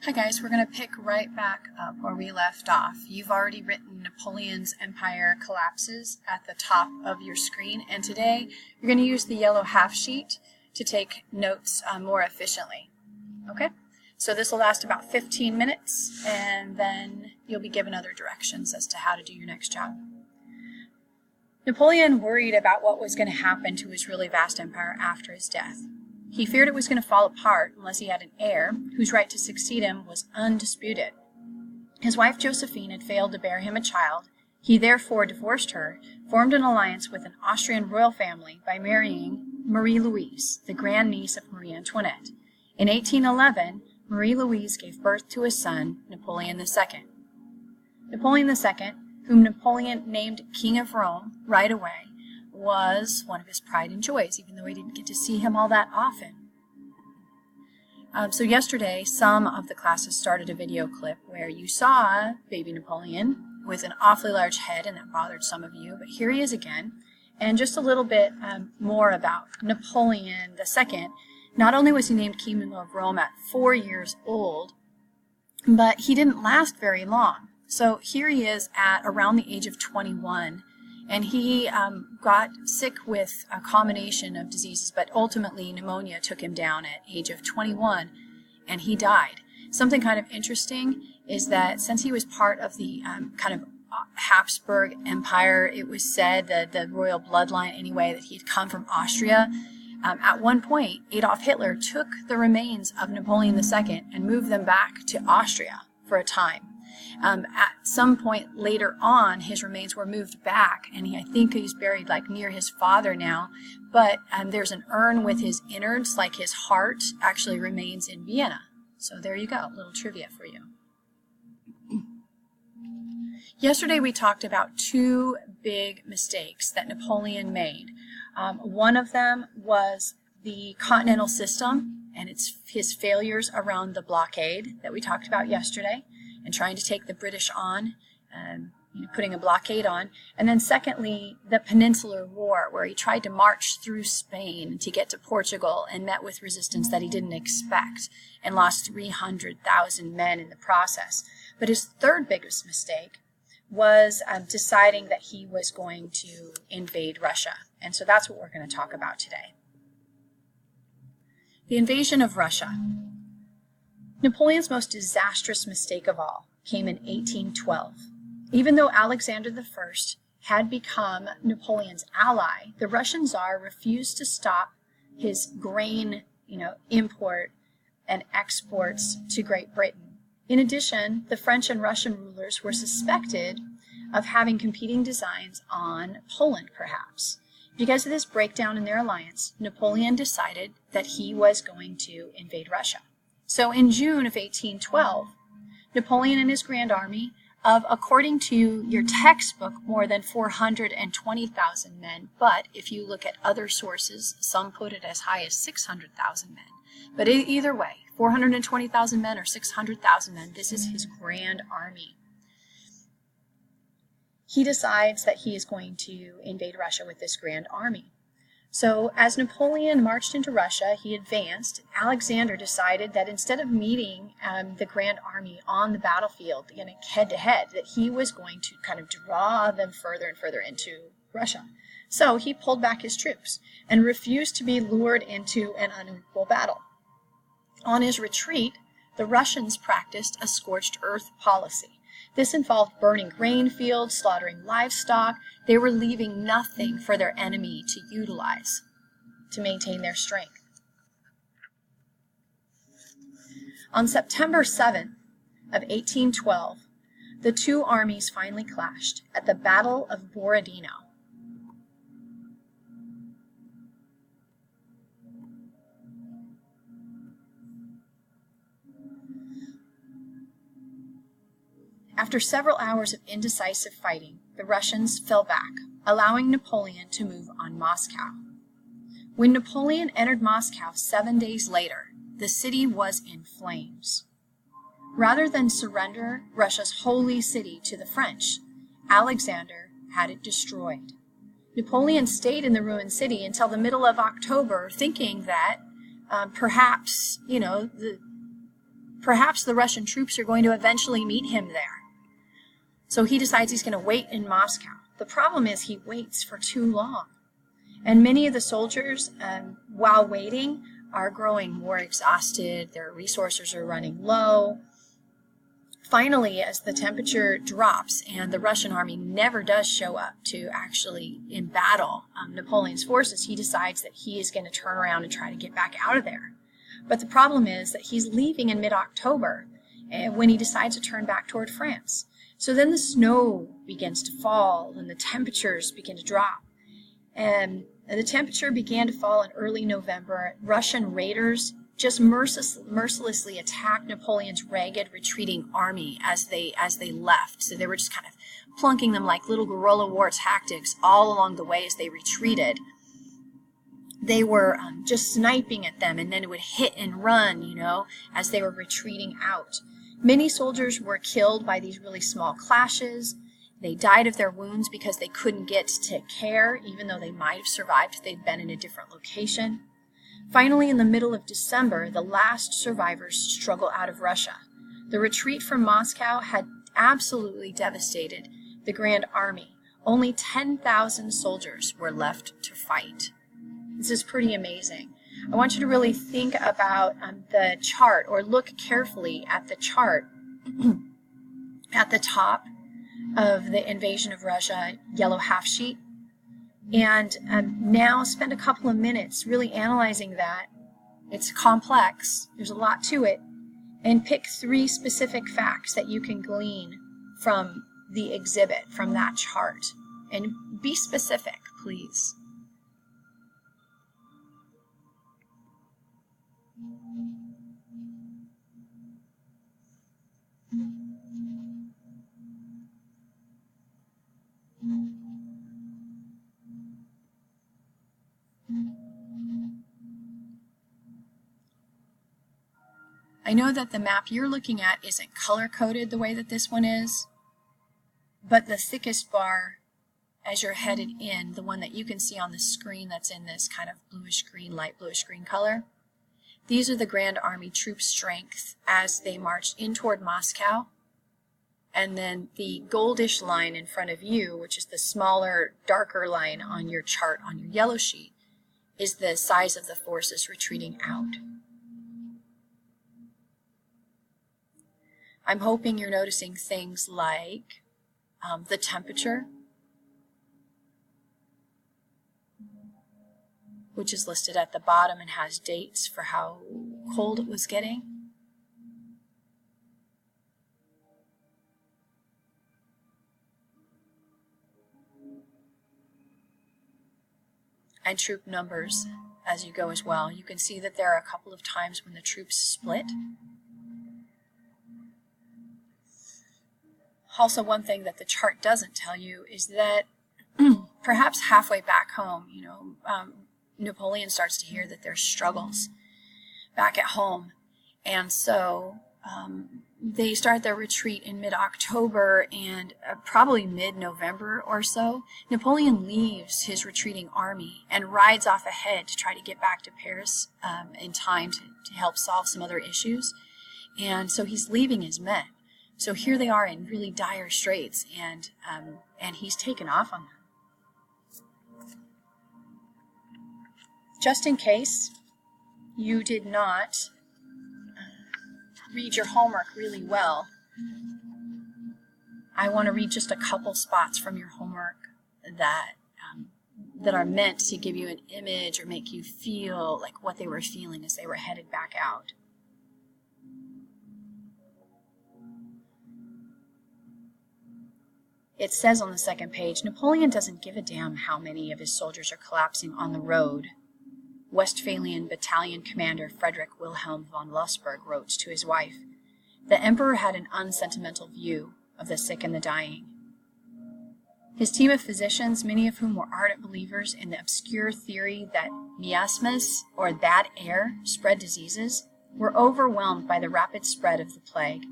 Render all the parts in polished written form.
Hi guys, we're going to pick right back up where we left off. You've already written Napoleon's empire collapses at the top of your screen, and today you're going to use the yellow half sheet to take notes more efficiently. Okay? So this will last about 15 minutes, and then you'll be given other directions as to how to do your next job. Napoleon worried about what was going to happen to his really vast empire after his death. He feared it was going to fall apart unless he had an heir whose right to succeed him was undisputed. His wife Josephine had failed to bear him a child. He therefore divorced her, formed an alliance with an Austrian royal family by marrying Marie Louise, the grandniece of Marie Antoinette. In 1811, Marie Louise gave birth to a son, Napoleon II. Napoleon II, whom Napoleon named King of Rome right away, was one of his pride and joys, even though he didn't get to see him all that often. So yesterday, some of the classes started a video clip where you saw baby Napoleon with an awfully large head, and that bothered some of you, but here he is again. And just a little bit more about Napoleon II. Not only was he named King of Rome at 4 years old, but he didn't last very long. So here he is at around the age of 21, and he got sick with a combination of diseases, but ultimately pneumonia took him down at age of 21, and he died. Something kind of interesting is that since he was part of the kind of Habsburg Empire, it was said that the royal bloodline anyway, that he'd come from Austria. At one point, Adolf Hitler took the remains of Napoleon II and moved them back to Austria for a time. At some point later on, his remains were moved back, and I think he's buried like near his father now, but there's an urn with his innards, like his heart, actually remains in Vienna. So there you go, a little trivia for you. Yesterday we talked about two big mistakes that Napoleon made. One of them was the continental system, and it's his failures around the blockade that we talked about yesterday, and trying to take the British on, putting a blockade on. And then secondly, the Peninsular War, where he tried to march through Spain to get to Portugal and met with resistance that he didn't expect and lost 300,000 men in the process. But his third biggest mistake was deciding that he was going to invade Russia. And so that's what we're going to talk about today. The invasion of Russia. Napoleon's most disastrous mistake of all came in 1812. Even though Alexander I had become Napoleon's ally, the Russian Tsar refused to stop his grain, import and exports to Great Britain. In addition, the French and Russian rulers were suspected of having competing designs on Poland, perhaps. Because of this breakdown in their alliance, Napoleon decided that he was going to invade Russia. So in June of 1812, Napoleon and his grand army of, according to your textbook, more than 420,000 men, but if you look at other sources, some put it as high as 600,000 men. But either way, 420,000 men or 600,000 men, this is his grand army. He decides that he is going to invade Russia with this grand army. So as Napoleon marched into Russia, he advanced. Alexander decided that instead of meeting the grand army on the battlefield, head-to-head, that he was going to kind of draw them further and further into Russia. So he pulled back his troops and refused to be lured into an unequal battle. On his retreat, the Russians practiced a scorched earth policy. This involved burning grain fields, slaughtering livestock. They were leaving nothing for their enemy to utilize to maintain their strength. On September 7th of 1812, the two armies finally clashed at the Battle of Borodino. After several hours of indecisive fighting, the Russians fell back, allowing Napoleon to move on Moscow. When Napoleon entered Moscow 7 days later, the city was in flames. Rather than surrender Russia's holy city to the French, Alexander had it destroyed. Napoleon stayed in the ruined city until the middle of October, thinking that perhaps, Perhaps the Russian troops are going to eventually meet him there. So he decides he's going to wait in Moscow. The problem is he waits for too long. And many of the soldiers, while waiting, are growing more exhausted. Their resources are running low. Finally, as the temperature drops and the Russian army never does show up to actually in battle Napoleon's forces, he decides that he is going to turn around and try to get back out of there. But the problem is that he's leaving in mid-October when he decides to turn back toward France. So then the snow begins to fall and the temperatures begin to drop. And the temperature began to fall in early November. Russian raiders just mercilessly attacked Napoleon's ragged, retreating army as they left. So they were just kind of plunking them like little guerrilla war tactics all along the way as they retreated. They were just sniping at them, and then it would hit and run, as they were retreating out. Many soldiers were killed by these really small clashes. They died of their wounds because they couldn't get to care, even though they might have survived if they'd been in a different location. Finally, in the middle of December, the last survivors struggle out of Russia. The retreat from Moscow had absolutely devastated the Grand Army. Only 10,000 soldiers were left to fight. This is pretty amazing. I want you to really think about the chart, or look carefully at the chart at the top of the invasion of Russia yellow half sheet. And now spend a couple of minutes really analyzing that. It's complex. There's a lot to it. And pick 3 specific facts that you can glean from the exhibit, from that chart. And be specific, please. I know that the map you're looking at isn't color-coded the way that this one is, but the thickest bar as you're headed in, the one that you can see on the screen that's in this kind of bluish-green, light bluish-green color, these are the Grand Army troop strength as they marched in toward Moscow. And then the goldish line in front of you, which is the smaller, darker line on your chart on your yellow sheet, is the size of the forces retreating out. I'm hoping you're noticing things like the temperature, which is listed at the bottom and has dates for how cold it was getting. And troop numbers as you go as well. You can see that there are a couple of times when the troops split. Also, one thing that the chart doesn't tell you is that perhaps halfway back home, Napoleon starts to hear that there's struggles back at home. And so they start their retreat in mid-October, and probably mid-November or so, Napoleon leaves his retreating army and rides off ahead to try to get back to Paris in time to help solve some other issues. And so he's leaving his men. So here they are in really dire straits, and he's taken off on them. Just in case you did not read your homework really well, I want to read just a couple spots from your homework that are meant to give you an image or make you feel like what they were feeling as they were headed back out. It says on the second page, Napoleon doesn't give a damn how many of his soldiers are collapsing on the road. Westphalian Battalion Commander Frederick Wilhelm von Lussberg wrote to his wife. The Emperor had an unsentimental view of the sick and the dying. His team of physicians, many of whom were ardent believers in the obscure theory that miasmas, or bad air, spread diseases, were overwhelmed by the rapid spread of the plague.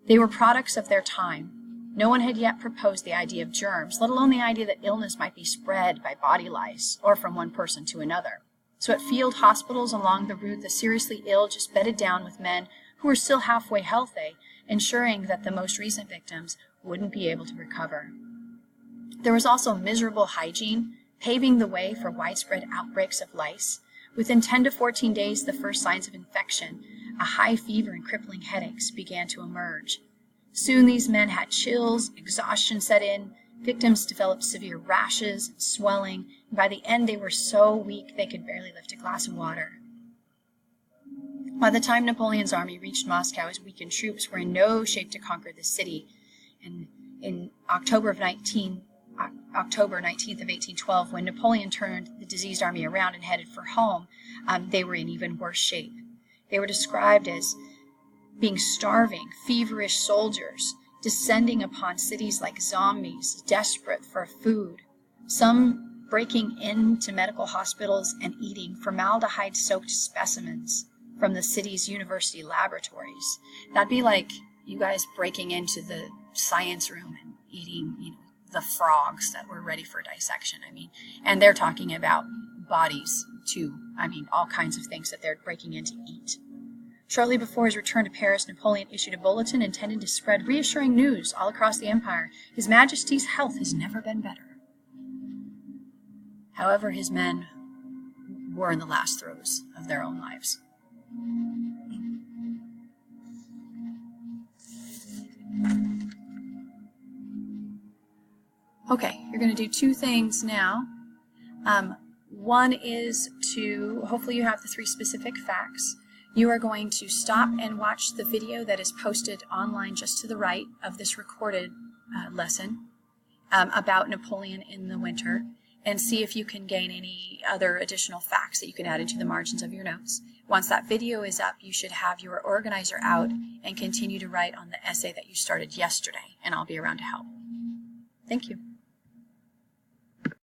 They were products of their time. No one had yet proposed the idea of germs, let alone the idea that illness might be spread by body lice or from one person to another. So at field hospitals along the route, the seriously ill just bedded down with men who were still halfway healthy, ensuring that the most recent victims wouldn't be able to recover. There was also miserable hygiene, paving the way for widespread outbreaks of lice. Within 10 to 14 days, the first signs of infection, a high fever and crippling headaches, began to emerge. Soon these men had chills, exhaustion set in, victims developed severe rashes and swelling, and by the end they were so weak they could barely lift a glass of water. By the time Napoleon's army reached Moscow, his weakened troops were in no shape to conquer the city, and in October 19th of 1812, when Napoleon turned the diseased army around and headed for home, they were in even worse shape. They were described as being starving, feverish soldiers, descending upon cities like zombies, desperate for food, some breaking into medical hospitals and eating formaldehyde-soaked specimens from the city's university laboratories. That'd be like you guys breaking into the science room and eating, the frogs that were ready for dissection. And they're talking about bodies too. All kinds of things that they're breaking in to eat. Shortly before his return to Paris, Napoleon issued a bulletin intended to spread reassuring news all across the empire. His Majesty's health has never been better. However, his men were in the last throes of their own lives. Okay, you're going to do two things now. One is to, hopefully you have the 3 specific facts. You are going to stop and watch the video that is posted online just to the right of this recorded lesson about Napoleon in the winter, and see if you can gain any other additional facts that you can add into the margins of your notes. Once that video is up, you should have your organizer out and continue to write on the essay that you started yesterday, and I'll be around to help. Thank you.